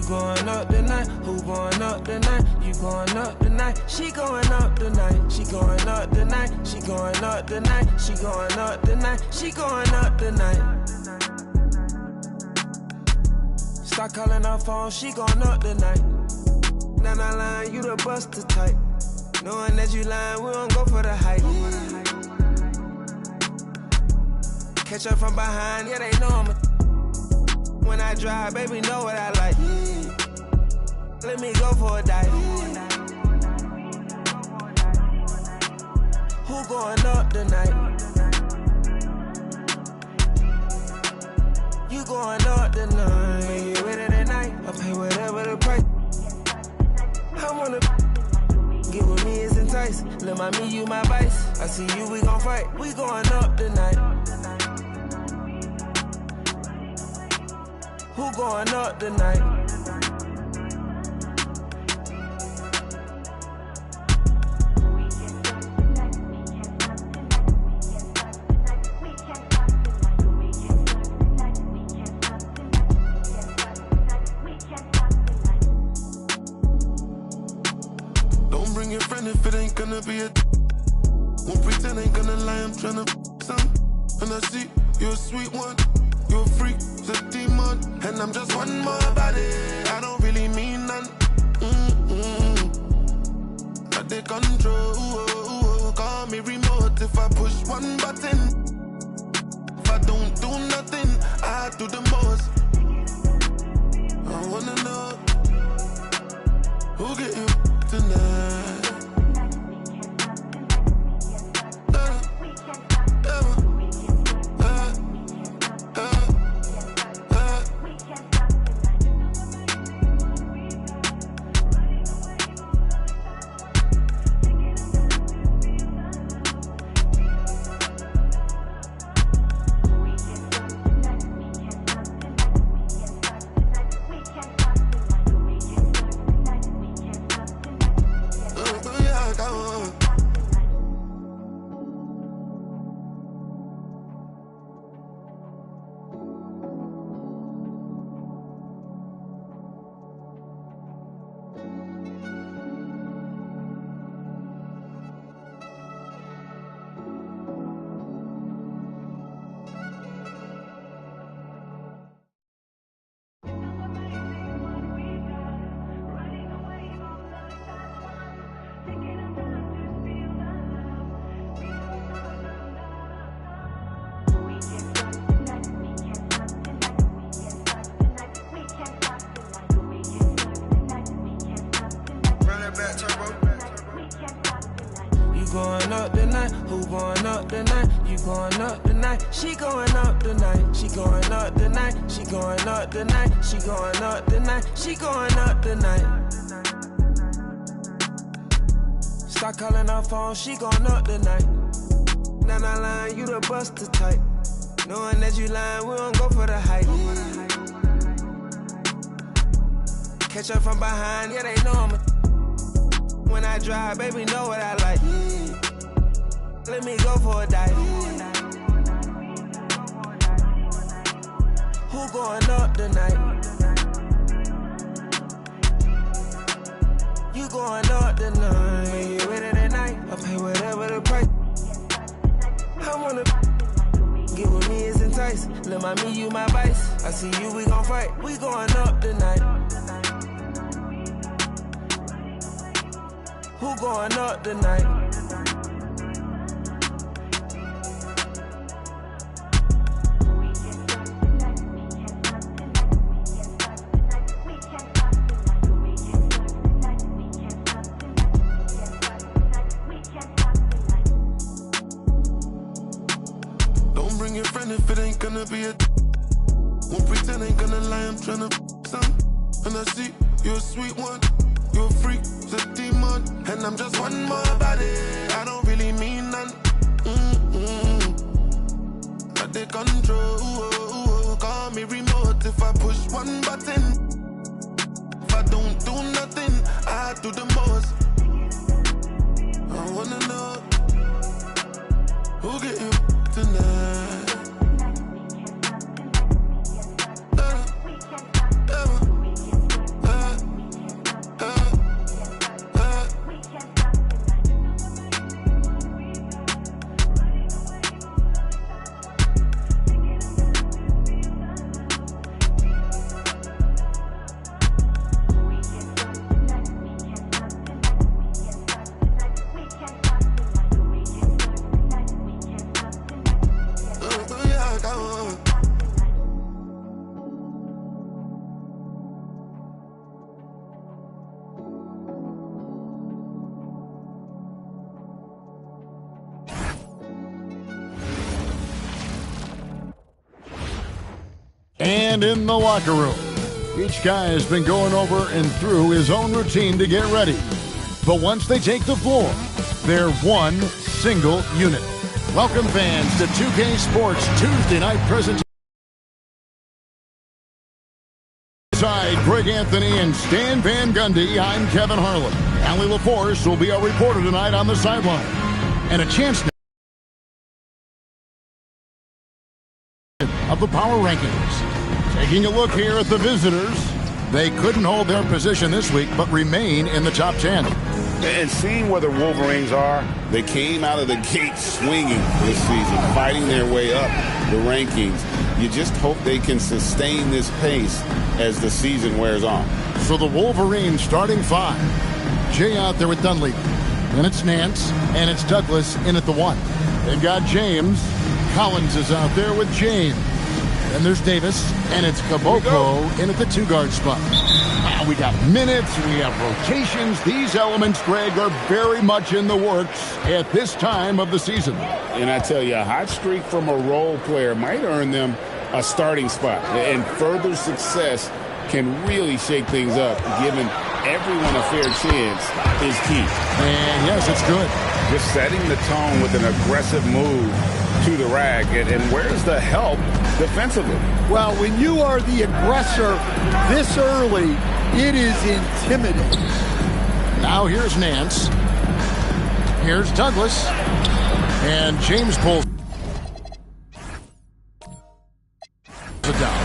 going up tonight? Who going up tonight? You going up tonight? She going up tonight. She going up tonight. She going up tonight. She going up tonight. She going up tonight. Stop calling her phone. She going up tonight. Now not lying, you the buster type. Knowing that you lying, we don't go for the hype. Catch up from behind, yeah, they know I'm a. When I drive, baby, know what I like. Let me go for a dive. Who going up tonight? You going up tonight. Make it ready tonight. I'll pay whatever the price. I wanna get with me is entice. Let my me, you my vice. I see you, we gon' fight. We going up tonight. Who going up tonight? Don't bring your friend if it ain't gonna be a. Won't pretend ain't gonna lie, I'm tryna some. And I see you're a sweet one. You're a freak, the demon, and I'm just one more body. I don't really mean none. I take control. Call me remote if I push one button. If I don't do nothing, I do the most. I wanna know who get you tonight. Going up tonight, who going up tonight? You going up tonight, she going up tonight. She going up tonight, she going up tonight. She going up tonight, she going up tonight. Stop calling her phone, she going up tonight. Now not lying, you the buster type. Knowing that you lying, we don't go for the hype. Catch up from behind, yeah, they know I'm a. When I drive, baby, know what I like. Let me go for a dive. Who going up tonight? You going up tonight. Make it ready tonight. I'll pay whatever the price. I wanna get with me is entice. Let my me, you my vice. I see you, we gon' fight. We going up tonight. Who going up tonight? Don't bring your friend if it ain't gonna be a. Won't pretend ain't gonna lie, I'm tryna some. And I see you're a sweet one. You're a freak, the demon, and I'm just one more body. I don't really mean none. I take control. Call me remote if I push one button. If I don't do nothing, I do the most. I wanna know who get you tonight. And in the locker room, each guy has been going over and through his own routine to get ready. But once they take the floor, they're one single unit. Welcome, fans, to 2K Sports Tuesday night presentation. Side Greg Anthony and Stan Van Gundy. I'm Kevin Harlan. Allie LaForce will be our reporter tonight on the sideline. And a chance of the power rankings. Taking a look here at the visitors. They couldn't hold their position this week, but remain in the top 10. And seeing where the Wolverines are, they came out of the gate swinging this season, fighting their way up the rankings. You just hope they can sustain this pace as the season wears on. So the Wolverines starting 5. Jay out there with Dunleavy. Then it's Nance, and it's Douglas in at the 1. They've got James. Collins is out there with James. Then there's Davis, and it's Caboclo in at the 2-guard spot. We got minutes, we have rotations. These elements, Greg, are very much in the works at this time of the season. And I tell you, a hot streak from a role player might earn them a starting spot. And further success can really shake things up. Giving everyone a fair chance is key. And yes, it's good. Just setting the tone with an aggressive move to the rack. And where's the help defensively? Well, when you are the aggressor this early, it is intimidating. Now here's Nance. Here's Douglas. And James pulls it down.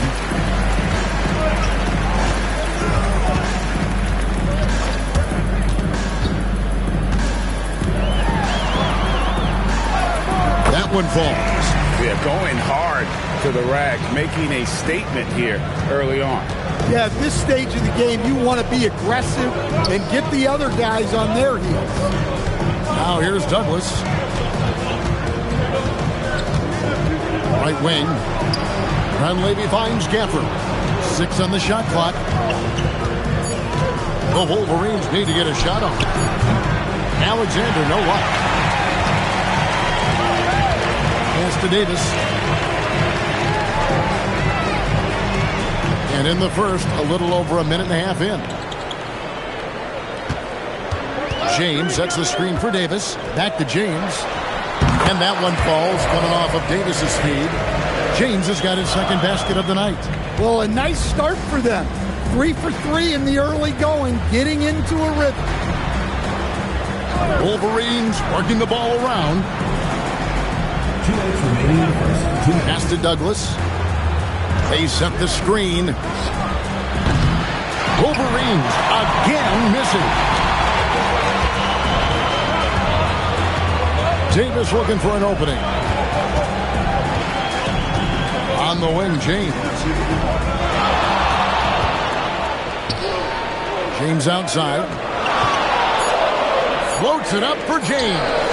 That one falls. Yeah, going hard to the rack, making a statement here early on. Yeah, at this stage of the game, you want to be aggressive and get the other guys on their heels. Now here's Douglas. Right wing. Dunleavy finds Gafford. 6 on the shot clock. The Wolverines need to get a shot on. Alexander, no luck. Pass to Davis. And in the first, a little over a minute and a half in. James sets the screen for Davis. Back to James. And that one falls, coming off of Davis's speed. James has got his second basket of the night. Well, a nice start for them. 3 for 3 in the early going, getting into a rhythm. Wolverines working the ball around. Pass to Douglas. They set the screen. Wolverines again missing. Davis looking for an opening. On the wing, James. James outside. Floats it up for James.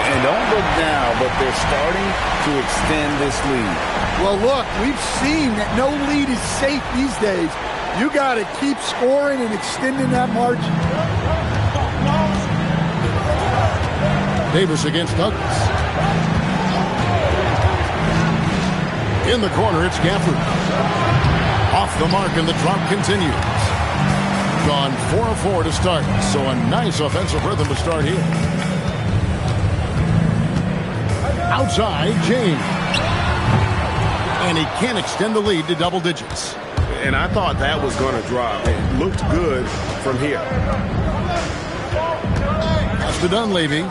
And don't look now, but they're starting to extend this lead. Well, look, we've seen that no lead is safe these days. You got to keep scoring and extending that margin. Davis against Douglas. In the corner, it's Gafford. Off the mark, and the drop continues. Gone 4 of 4 to start, so a nice offensive rhythm to start here. Outside, James. And he can't extend the lead to double digits. And I thought that was going to drop. It looked good from here. Pass to Dunleavy.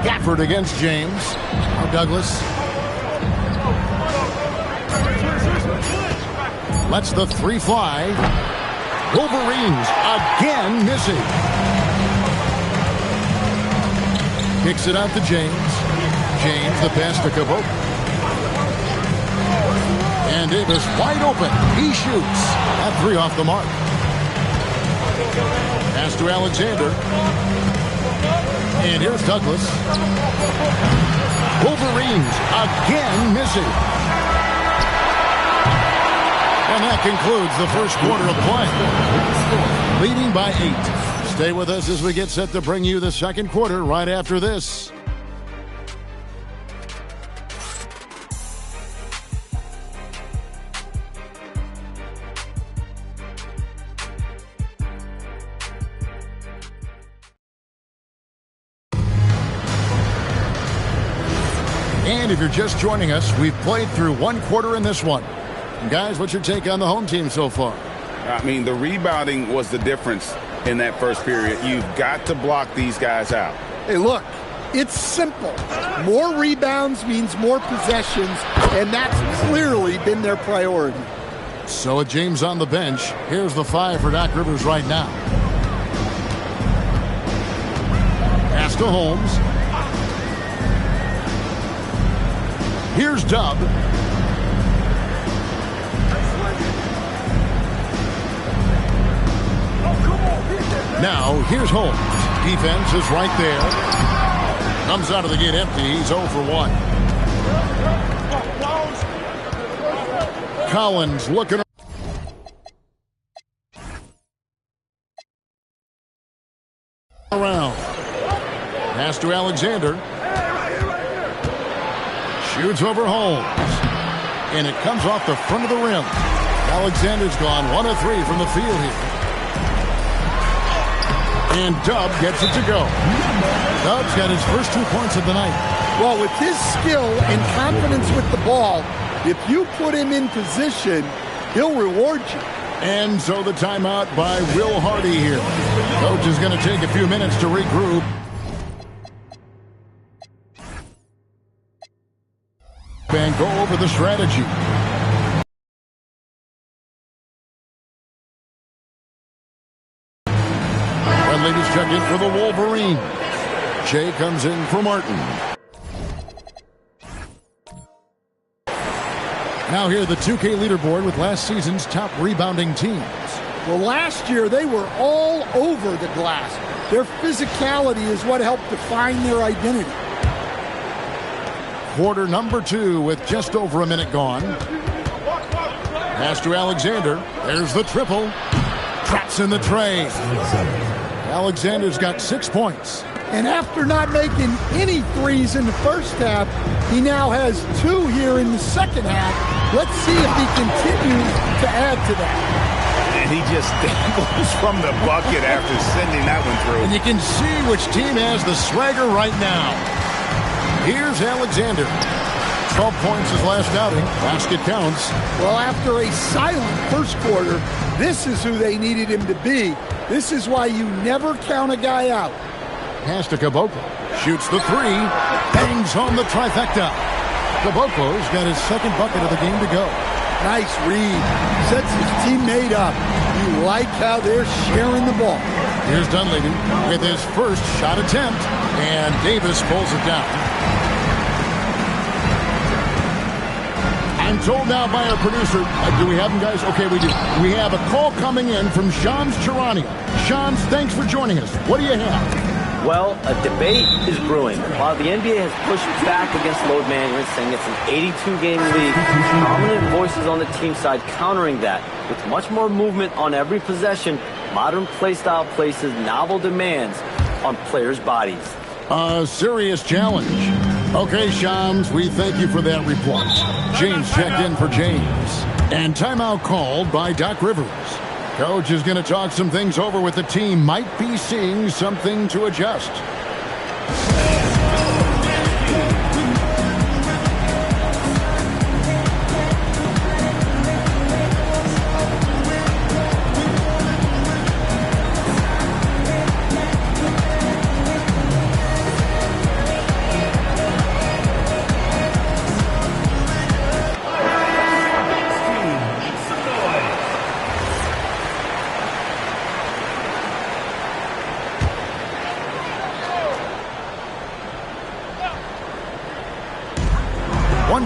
Gafford against James. Now Douglas. Lets the 3 fly. Wolverines again missing. Kicks it out to James. James, the pass to Caboclo. And Davis wide open. He shoots. That 3 off the mark. Pass to Alexander. And here's Douglas. Wolverines again missing. And that concludes the first quarter of play. Leading by 8. Stay with us as we get set to bring you the second quarter right after this. And if you're just joining us, we've played through one quarter in this one. And guys, what's your take on the home team so far? I mean, the rebounding was the difference in that first period. You've got to block these guys out. Hey, look, it's simple. More rebounds means more possessions, and that's clearly been their priority. So with James on the bench, here's the 5 for Doc Rivers right now. Pass to Holmes. Here's Dub. Now, here's Holmes. Defense is right there. Comes out of the gate empty. He's 0 for 1. Collins looking around. Pass to Alexander. Shoots over Holmes. And it comes off the front of the rim. Alexander's gone 1 of 3 from the field here. And Dub gets it to go. Dub's got his first 2 points of the night. Well, with his skill and confidence with the ball, if you put him in position, he'll reward you. And so the timeout by Will Hardy here. Coach is going to take a few minutes to regroup. And go over the strategy. Ladies check in for the Wolverine. Jay comes in for Martin. Now here the 2K leaderboard with last season's top rebounding teams. Well, last year they were all over the glass. Their physicality is what helped define their identity. Quarter number 2 with just over a minute gone. Pass to Alexander. There's the triple. Traps in the tray. Alexander's got 6 points. And after not making any threes in the first half, he now has 2 here in the second half. Let's see if he continues to add to that. And he just dangles from the bucket after sending that one through. And you can see which team has the swagger right now. Here's Alexander. 12 points his last outing. Basket counts. Well, after a silent first quarter, this is who they needed him to be. This is why you never count a guy out. Pass to Caboclo. Shoots the 3. Bangs home the trifecta. Caboclo's got his second bucket of the game to go. Nice read. Sets his teammate up. You like how they're sharing the ball. Here's Dunleavy with his first shot attempt. And Davis pulls it down. I'm told now by our producer, do we have him, guys? Okay, we do. We have a call coming in from Shams Charania. Shams, thanks for joining us. What do you have? Well, a debate is brewing. While the NBA has pushed back against load management, saying it's an 82-game league, prominent voices on the team side countering that. With much more movement on every possession, modern play style places novel demands on players' bodies. A serious challenge. Okay, Shams, we thank you for that report. James checked in for James. And timeout called by Doc Rivers. Coach is going to talk some things over with the team. Might be seeing something to adjust.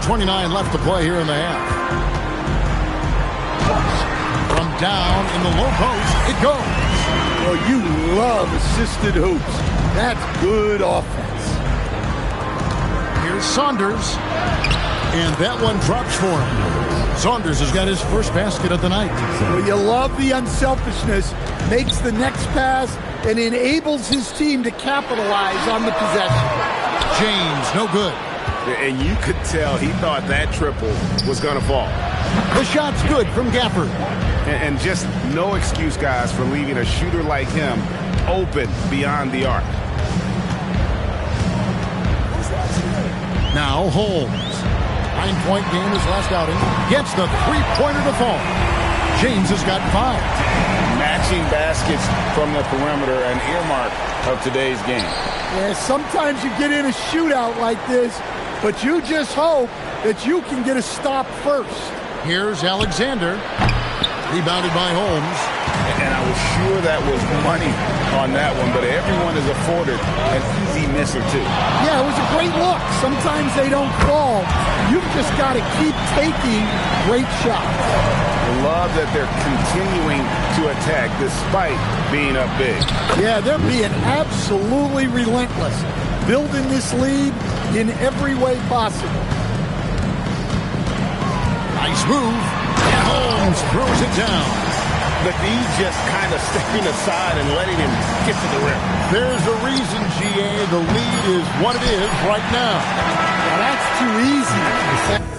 .29 left to play here in the half. From down in the low post, it goes. Well, you love assisted hoops. That's good offense. Here's Saunders. And that one drops for him. Saunders has got his first basket of the night. Well, you love the unselfishness. Makes the next pass and enables his team to capitalize on the possession. James, no good. And you could tell he thought that triple was going to fall. The shot's good from Gafford. And just no excuse, guys, for leaving a shooter like him open beyond the arc. Now Holmes. 9-point game his last outing. Gets the three-pointer to fall. James has got 5. Matching baskets from the perimeter, an earmark of today's game. Yeah, sometimes you get in a shootout like this, but you just hope that you can get a stop first. Here's Alexander. Rebounded by Holmes. And I was sure that was money on that one, but everyone is afforded an easy miss or two. Yeah, it was a great look. Sometimes they don't fall. You've just got to keep taking great shots. Love that they're continuing to attack despite being up big. Yeah, they're being absolutely relentless, building this lead in every way possible. Nice move. And Holmes throws it down. But he's just kind of stepping aside and letting him get to the rim. There's a reason, GA. The lead is what it is right now. Now that's too easy.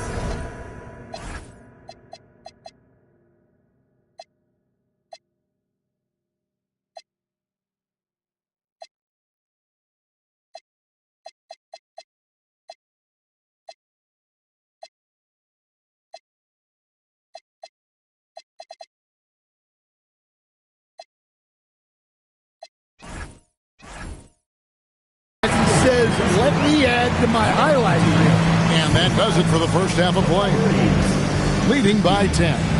Says, let me add to my highlight reel. And that does it for the first half of play. Leading by 10.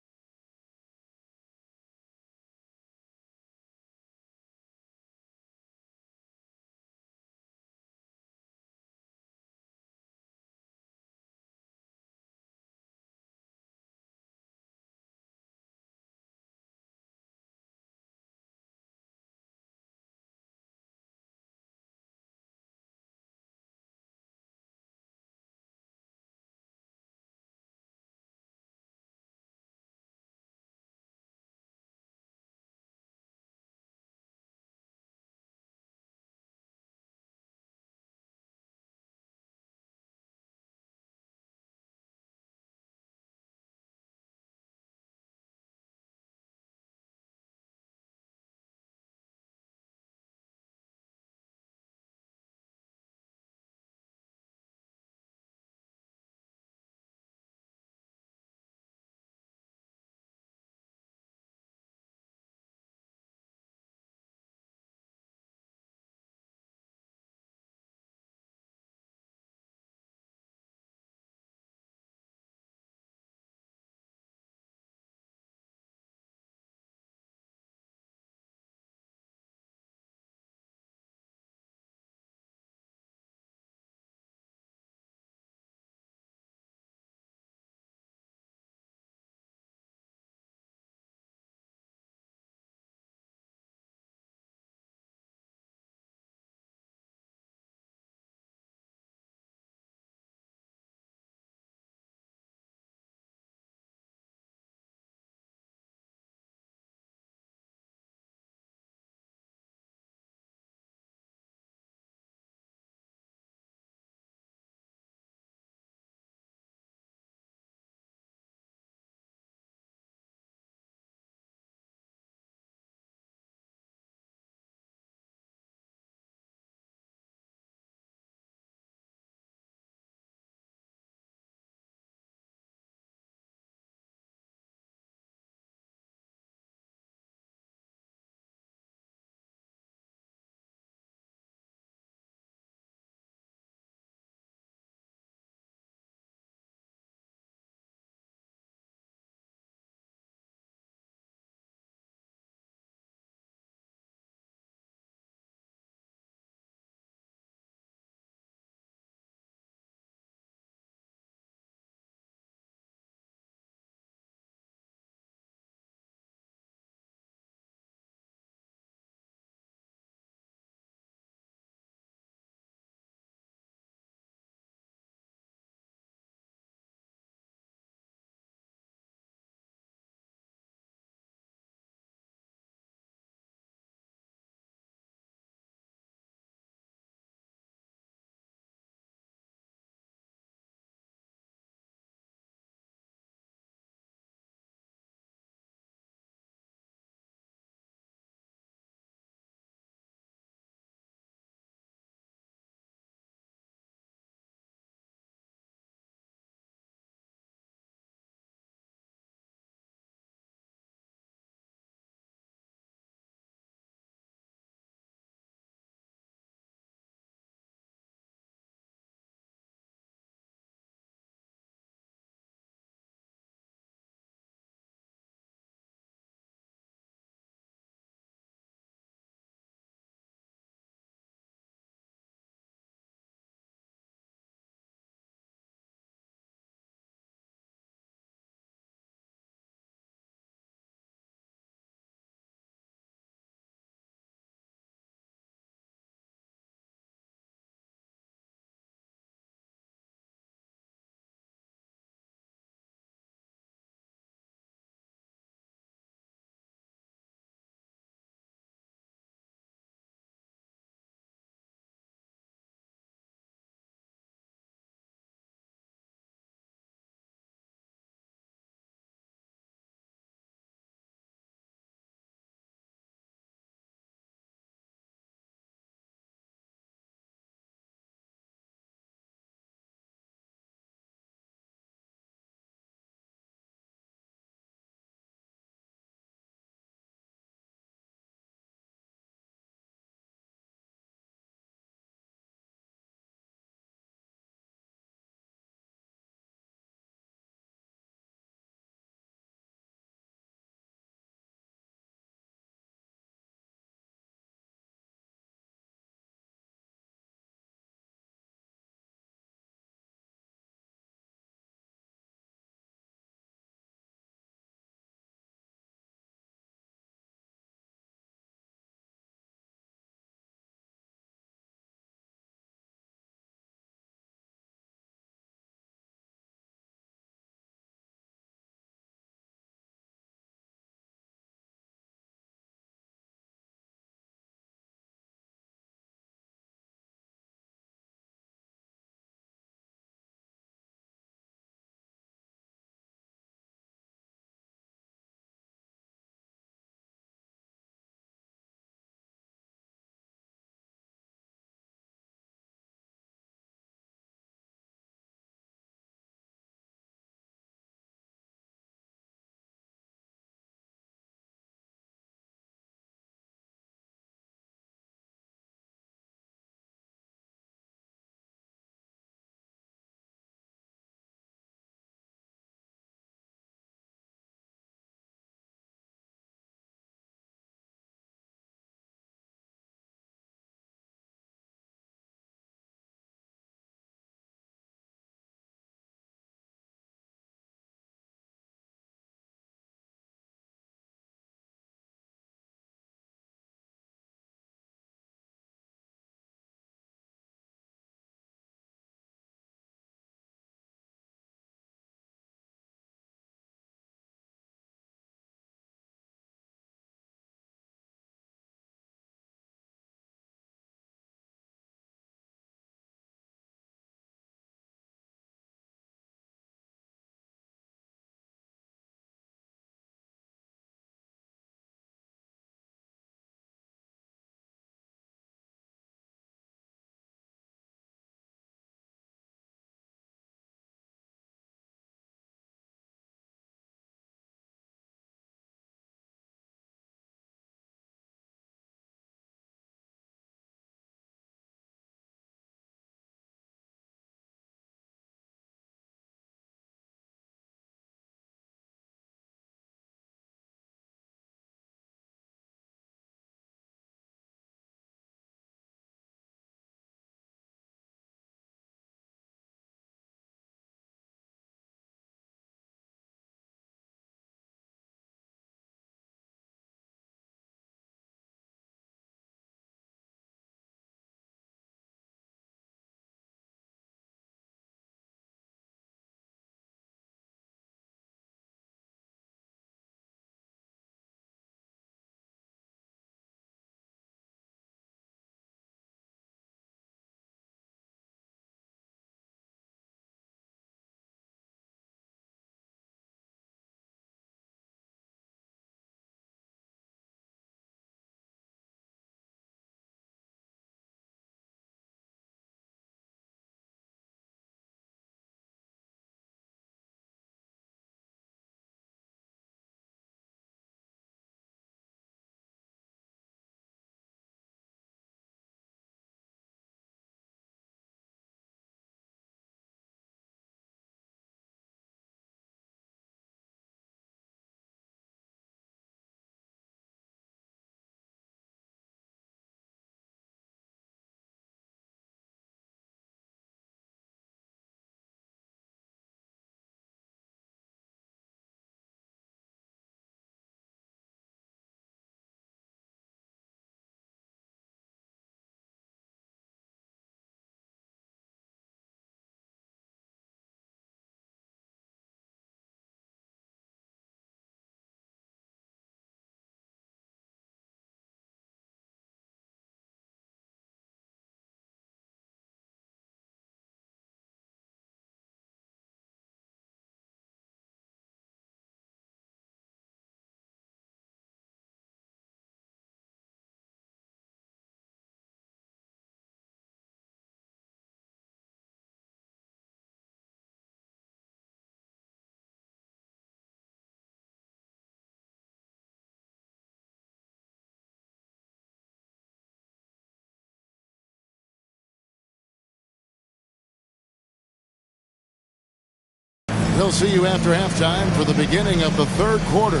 We'll see you after halftime for the beginning of the third quarter.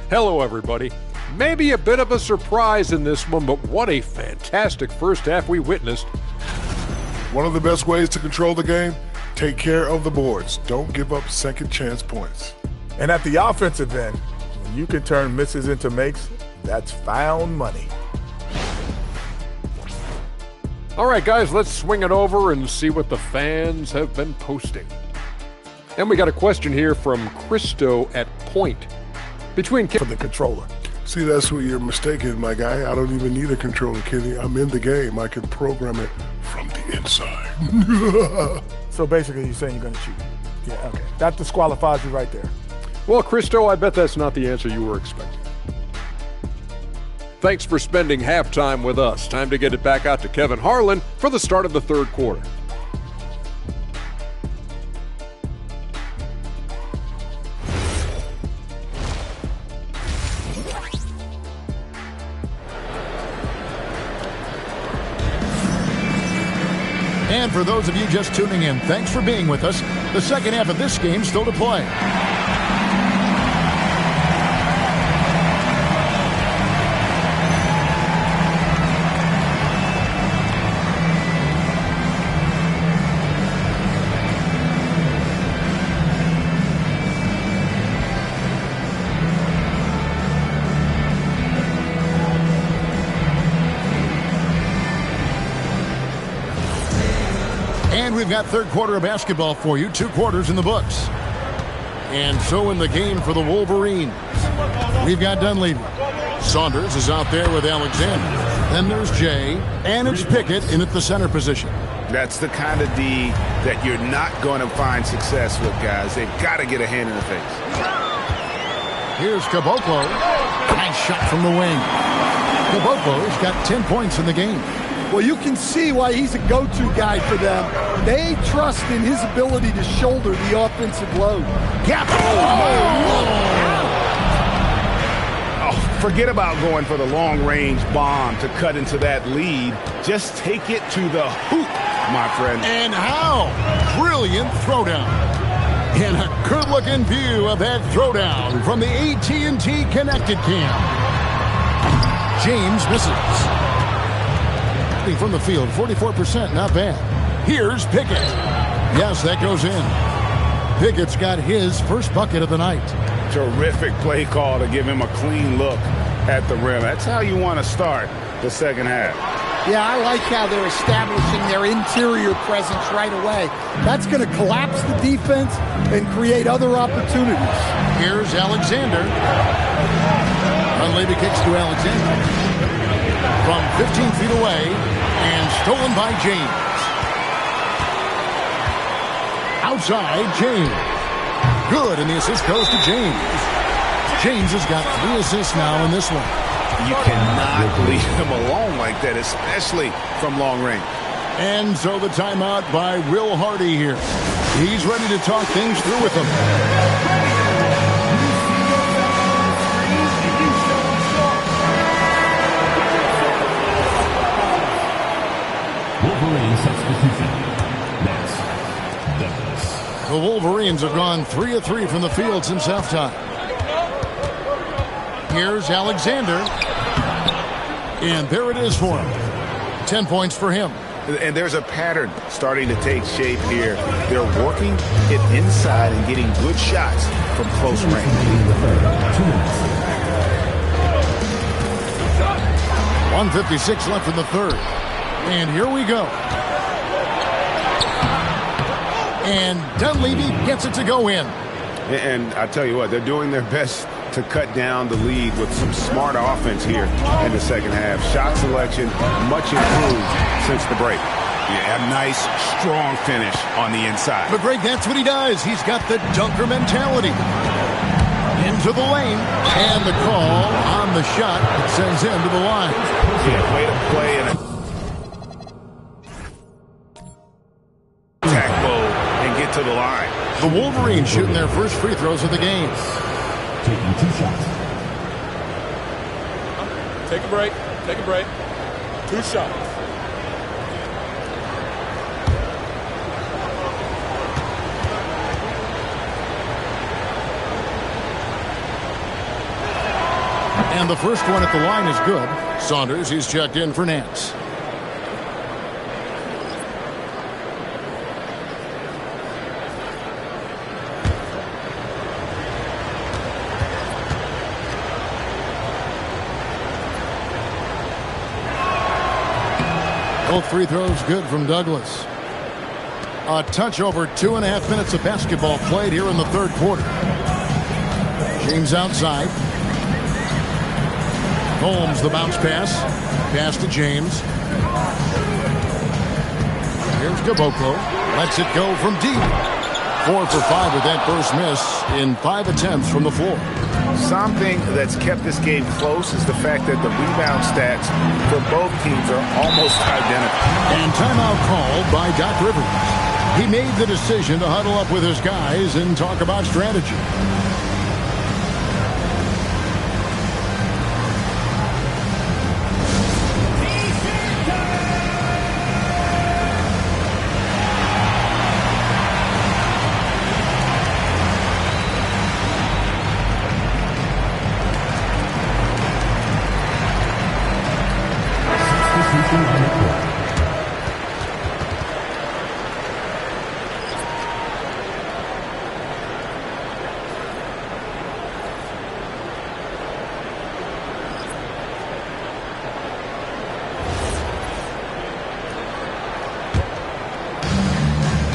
Hello, everybody. Maybe a bit of a surprise in this one, but what a fantastic first half we witnessed. One of the best ways to control the game, take care of the boards. Don't give up second chance points. And at the offensive end, when you can turn misses into makes, that's found money. All right, guys, let's swing it over and see what the fans have been posting. And we got a question here from Christo at Point. For the controller. See, that's where you're mistaken, my guy. I don't even need a controller, Kenny. I'm in the game. I can program it from the inside. So basically, you're saying you're going to cheat. Yeah, okay. That disqualifies you right there. Well, Christo, I bet that's not the answer you were expecting. Thanks for spending halftime with us. Time to get it back out to Kevin Harlan for the start of the third quarter. And for those of you just tuning in, thanks for being with us. The second half of this game still to play. And we've got third quarter of basketball for you. 2 quarters in the books. And so in the game for the Wolverines, we've got Dunleavy. Saunders is out there with Alexander. Then there's Jay. And it's Pickett in at the center position. That's the kind of D that you're not going to find success with, guys. They've got to get a hand in the face. Here's Caboclo. Nice shot from the wing. Caboclo's got 10 points in the game. Well, you can see why he's a go-to guy for them. They trust in his ability to shoulder the offensive load. Forget about going for the long-range bomb to cut into that lead. Just take it to the hoop, my friend. And how? Brilliant throwdown. And a good-looking view of that throwdown from the AT&T Connected Cam. James misses. From the field, 44%, not bad. Here's Pickett. Yes, that goes in. Pickett's got his first bucket of the night. Terrific play call to give him a clean look at the rim. That's how you want to start the second half. Yeah, I like how they're establishing their interior presence right away. That's going to collapse the defense and create other opportunities. Here's Alexander. Dunleavy kicks to Alexander. From 15 feet away and stolen by James. Outside, James. Good, and the assist goes to James. James has got 3 assists now in this one. You cannot leave him alone like that, especially from long range. And so the timeout by Will Hardy here. He's ready to talk things through with them. The Wolverines have gone 3 of 3 from the field since halftime. Here's Alexander. And there it is for him. 10 points for him. And there's a pattern starting to take shape here. They're working it inside and getting good shots from close range. 1:56 left in the third. And here we go. And Dunleavy gets it to go in. And I tell you what, they're doing their best to cut down the lead with some smart offense here in the second half. Shot selection much improved since the break. Yeah, a nice, strong finish on the inside. But Greg, that's what he does. He's got the dunker mentality. Into the lane. And the call on the shot that sends him to the line. Yeah, way to play. to the line. The Wolverines shooting their first free throws of the game. Taking 2 shots. Take a break. Take a break. 2 shots. And the first one at the line is good. Saunders, he's checked in for Nance. Both free throws good from Douglas. A touch over 2.5 minutes of basketball played here in the third quarter. James outside. Holmes the bounce pass. Pass to James. Here's Caboclo. Lets it go from deep. 4 for 5 with that first miss in 5 attempts from the floor. Something that's kept this game close is the fact that the rebound stats for both teams are almost identical. And timeout called by Doc Rivers. He made the decision to huddle up with his guys and talk about strategy.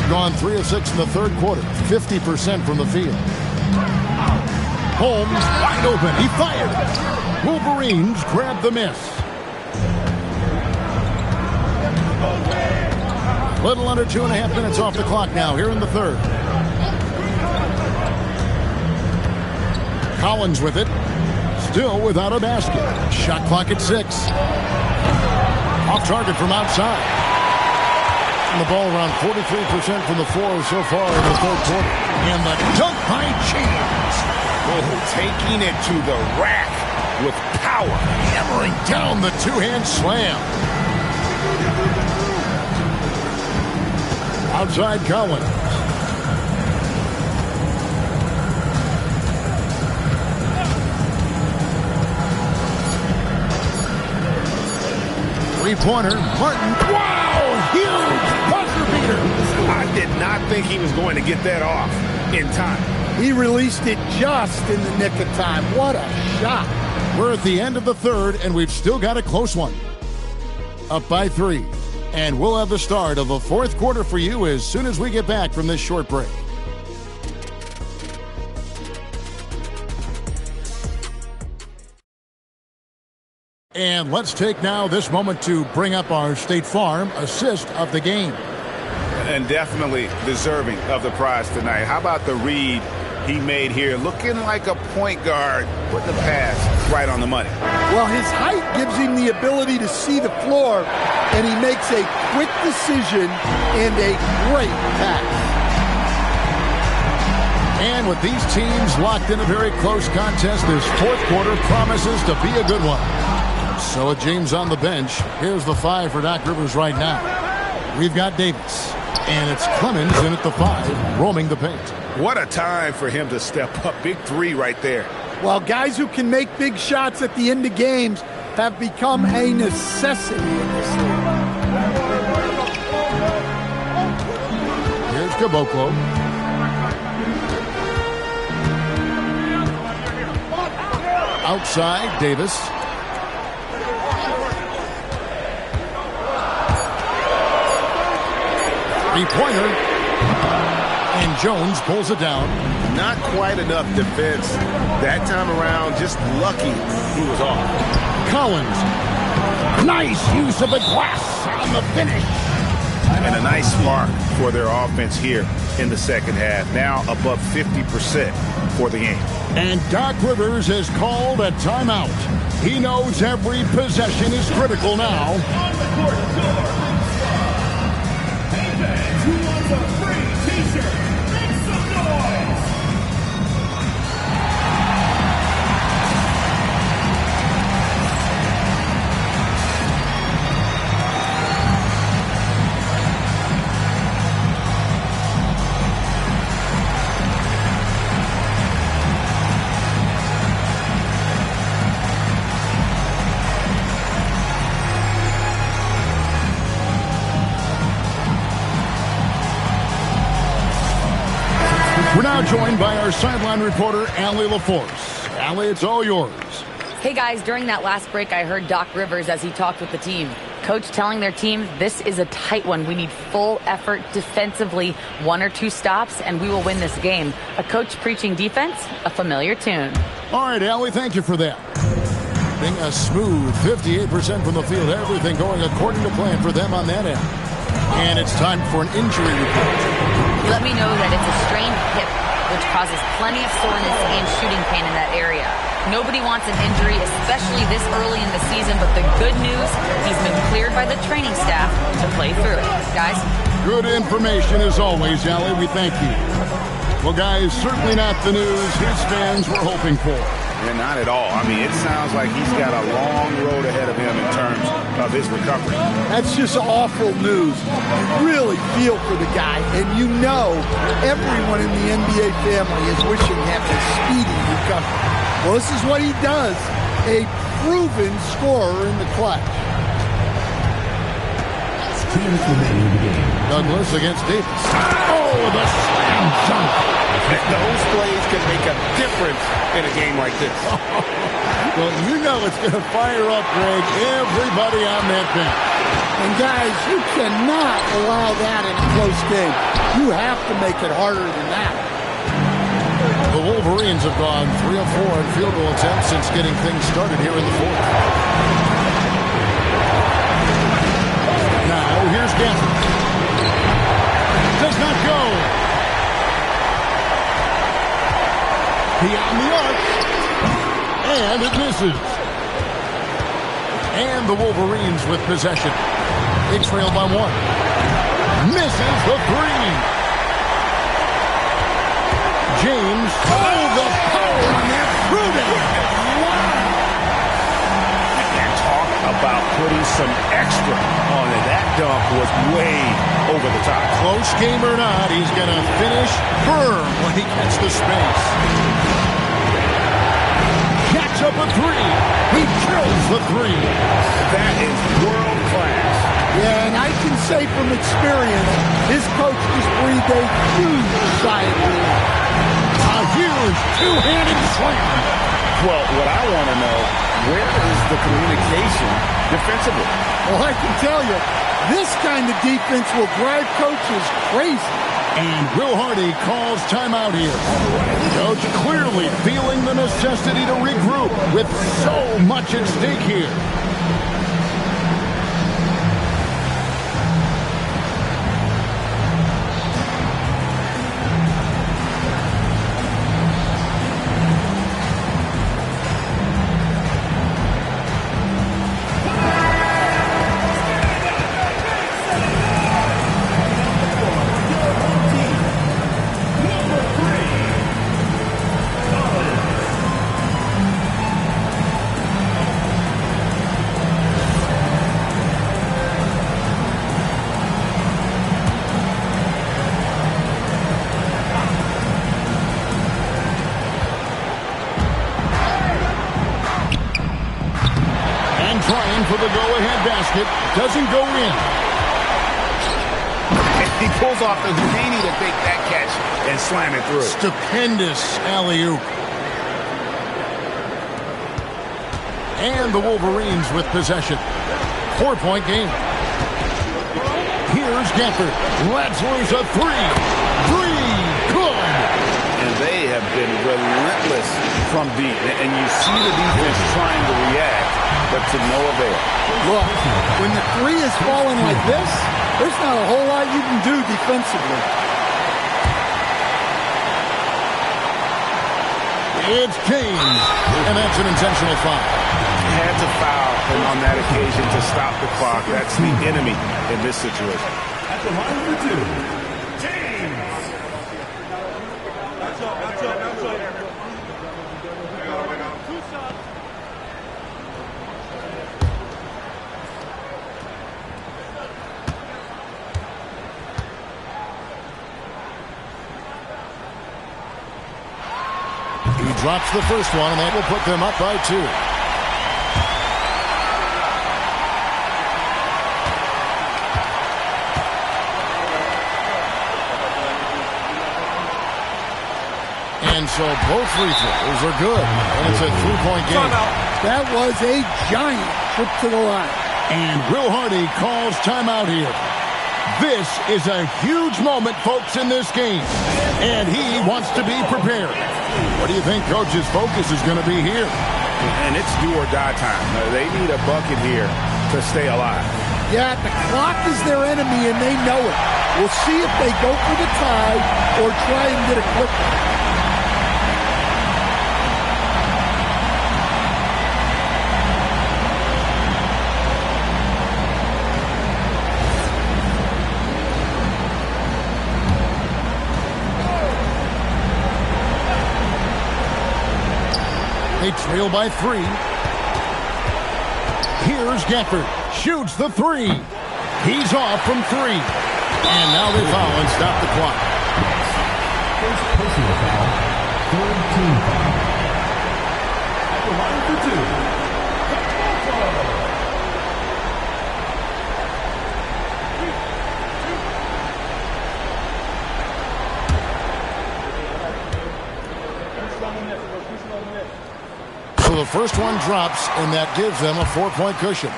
Gone 3 of 6 in the third quarter, 50% from the field. Holmes wide open, he fired. Wolverines grab the miss. Little under 2.5 minutes off the clock now here in the third. Collins with it, still without a basket. Shot clock at 6. Off target from outside. The ball around 43% from the floor so far in the third quarter. And the dunk by James. Oh, taking it to the rack with power. Hammering down the two-hand slam. Outside Collins. Three-pointer, Martin. Wow, huge buzzer beater. I did not think he was going to get that off in time. He released it just in the nick of time. What a shot. We're at the end of the third, and we've still got a close one. Up by 3. And we'll have the start of the fourth quarter for you as soon as we get back from this short break. And let's take now this moment to bring up our State Farm assist of the game. And definitely deserving of the prize tonight. How about the read he made here? Looking like a point guard, putting the pass right on the money. Well, his height gives him the ability to see the floor, and he makes a quick decision and a great pass. And with these teams locked in a very close contest, this fourth quarter promises to be a good one. So with James on the bench, here's the 5 for Doc Rivers right now. We've got Davis, and it's Clemens in at the 5, roaming the paint. What a time for him to step up. Big 3 right there. Well, guys who can make big shots at the end of games have become a necessity in this league. Here's Caboclo. Outside, Davis. Three-pointer. And Jones pulls it down. Not quite enough defense that time around. Just lucky he was off. Collins. Nice use of the glass on the finish. And a nice spark for their offense here in the second half. Now above 50% for the game. And Doc Rivers has called a timeout. He knows every possession is critical now. On the court, score. Hey, fans, who wants a free t-shirt? We're now joined by our sideline reporter, Allie LaForce. Allie, it's all yours. Hey guys, during that last break, I heard Doc Rivers as he talked with the team. Coach telling their team, this is a tight one. We need full effort defensively, 1 or 2 stops, and we will win this game. A coach preaching defense, a familiar tune. All right, Allie, thank you for that. Being a smooth 58% from the field, everything going according to plan for them on that end. And it's time for an injury report. Let me know that it's a strained hip, which causes plenty of soreness and shooting pain in that area. Nobody wants an injury, especially this early in the season, but the good news, he's been cleared by the training staff to play through it. Guys? Good information as always, Allie. We thank you. Well, guys, certainly not the news his fans were hoping for. Yeah, not at all. I mean, it sounds like he's got a long road ahead of him in terms of his recovery. That's just awful news. You really feel for the guy, and you know everyone in the NBA family is wishing him a speedy recovery. Well, this is what he does, a proven scorer in the clutch. Douglas against Davis. Oh, the slam dunk. Those plays can make a difference in a game like this. Well, you know it's going to fire up, Greg, everybody on that bench. And guys, you cannot allow that in a close game. You have to make it harder than that. The Wolverines have gone 3 of 4 in field goal attempts since getting things started here in the fourth. Now, here's Gafford. Does not go. Beyond the arc. And it misses. And the Wolverines with possession. They trail by 1. Misses the 3. James, the power on that, prove it! And talk about putting some extra on it. That dunk was way over the top. Close game or not, he's going to finish firm when he gets the space. Jacks up a 3. He drills the 3. That is world class. Yeah, and I can say from experience, his coach just breathed a huge sigh of relief. A huge two-handed slam. Well, what I want to know, where is the communication defensively? Well, I can tell you, this kind of defense will drive coaches crazy. And Will Hardy calls timeout here. Coach clearly feeling the necessity to regroup with so much at stake here. For the go-ahead basket, doesn't go in. He pulls off the Houdini to take that catch and slam it through. Stupendous alley-oop. And the Wolverines with possession. 4-point game. Here's Gafford. Lets loose a 3. 3. Good. And they have been relentless from deep. And you see the defense trying to react, but to no avail. Look, when the 3 is falling like this, there's not a whole lot you can do defensively. It's James, and that's an intentional foul. Had to foul him on that occasion to stop the clock. That's the enemy in this situation. At the line for 2, James. That's up. He drops the first one, and that will put them up by 2. And so both free throws are good. And it's a 3-point game. That was a giant trip to the line. And Will Hardy calls timeout here. This is a huge moment, folks, in this game. And he wants to be prepared. What do you think Coach's focus is going to be here? And it's do or die time. They need a bucket here to stay alive. Yeah, the clock is their enemy, and they know it. We'll see if they go for the tie or try and get a quick one. They trail by 3. Here's Gafford. Shoots the 3. He's off from 3. And now they foul and stop the clock. First personal foul. Third team foul. At the line for 2. So the first one drops, and that gives them a 4-point cushion.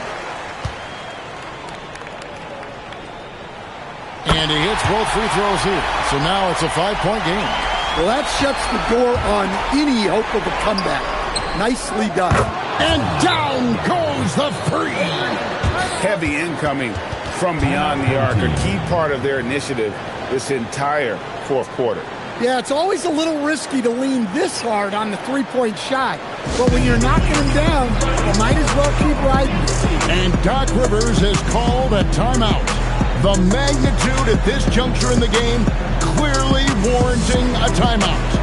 And he hits both free throws here. So now it's a 5-point game. Well, that shuts the door on any hope of a comeback. Nicely done. And down goes the 3. Heavy incoming from beyond the arc, a key part of their initiative this entire fourth quarter. Yeah, it's always a little risky to lean this hard on the 3-point shot. But when you're knocking them down, you might as well keep riding. And Doc Rivers has called a timeout. The magnitude at this juncture in the game clearly warranting a timeout.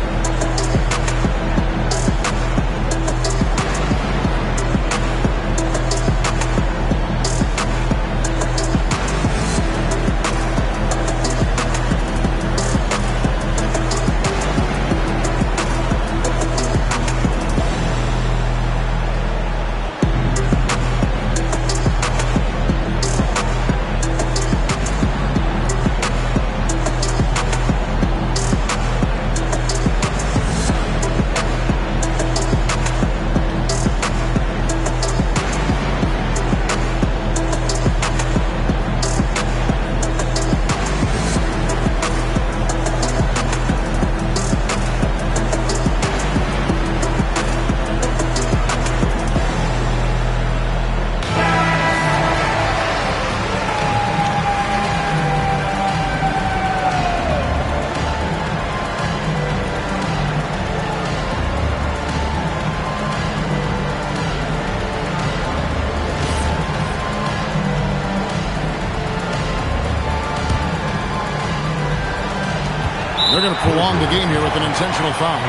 They're going to prolong the game here with an intentional foul.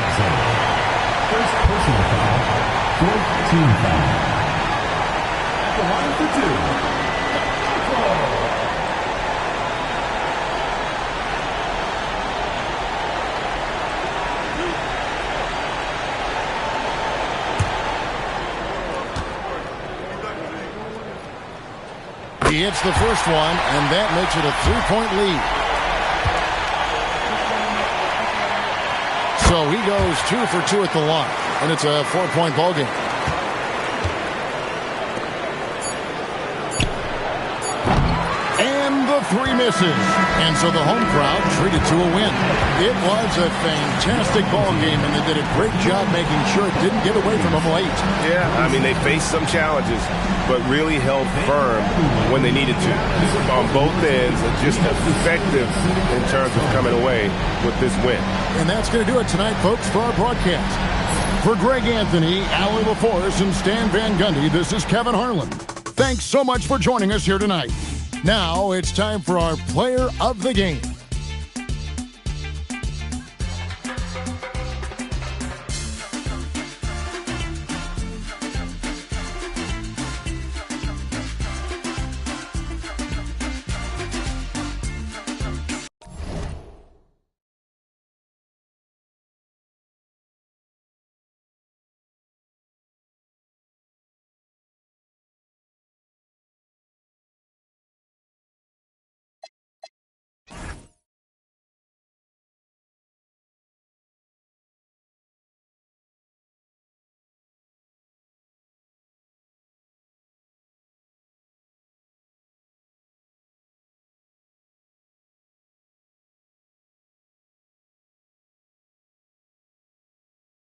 First personal foul. Fourth team foul. At the line for 2. He hits the first one, and that makes it a 3-point lead. So he goes 2 for 2 at the line, and it's a 4-point ball game. And the 3 misses. And so the home crowd treated to a win. It was a fantastic ball game, and they did a great job making sure it didn't get away from them late. Yeah, I mean, they faced some challenges, but really held firm when they needed to. On both ends, just effective in terms of coming away with this win. And that's going to do it tonight, folks, for our broadcast. For Greg Anthony, Allie LaForce, and Stan Van Gundy, this is Kevin Harlan. Thanks so much for joining us here tonight. Now it's time for our player of the game.